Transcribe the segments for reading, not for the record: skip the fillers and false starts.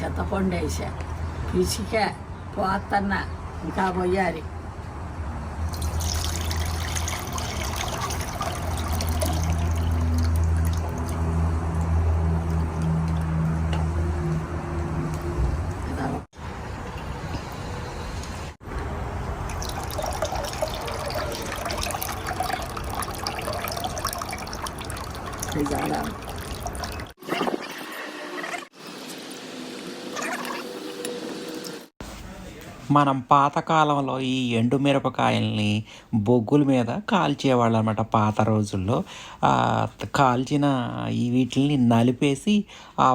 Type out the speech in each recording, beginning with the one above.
చింతపండు వేసా పిసిక పోతన్న ఇంకా పోయాలి. మనం పాతకాలంలో ఈ ఎండుమిరపకాయల్ని బొగ్గుల మీద కాల్చేవాళ్ళు అనమాట. పాత రోజుల్లో కాల్చిన వీటిని నలిపేసి ఆ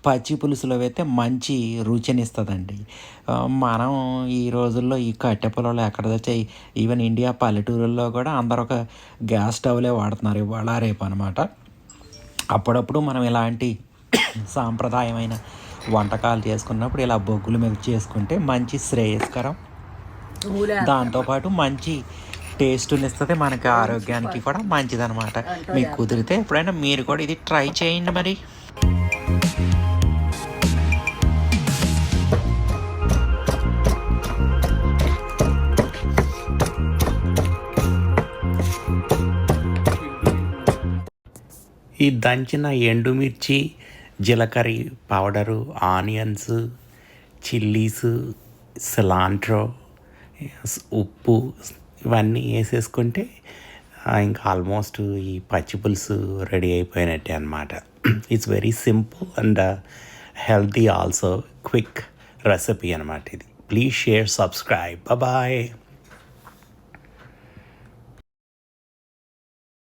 పచ్చి పులుసులో వేస్తే మంచి రుచినిస్తుందండి. మనం ఈ రోజుల్లో ఈ కట్టె పొలాలు ఎక్కడ తెచ్చాయి? ఈవెన్ ఇండియా పల్లెటూరుల్లో కూడా అందరూ ఒక గ్యాస్ స్టవ్లే వాడుతున్నారు ఇవాళ రేపు అనమాట. అప్పుడప్పుడు మనం ఇలాంటి సాంప్రదాయమైన వంటకాలు చేసుకున్నప్పుడు ఇలా బొగ్గుల మీద చేసుకుంటే మంచి శ్రేయస్కరం, దాంతోపాటు మంచి టేస్ట్ని ఇస్తుంది, మనకి ఆరోగ్యానికి కూడా మంచిదన్నమాట. మీకు కుదిరితే ఎప్పుడైనా మీరు కూడా ఇది ట్రై చేయండి. మరి ఈ దంచిన ఎండుమిర్చి, జీలకర్ర పౌడరు, ఆనియన్స్, చిల్లీస్, సిలాంట్రో, ఉప్పు ఇవన్నీ వేసేసుకుంటే ఇంకా ఆల్మోస్ట్ ఈ పచ్చి పులుసు రెడీ అయిపోయినట్టే అనమాట. It's very simple and healthy also, quick recipe అనమాట ఇది. Please share, subscribe. బాయ్.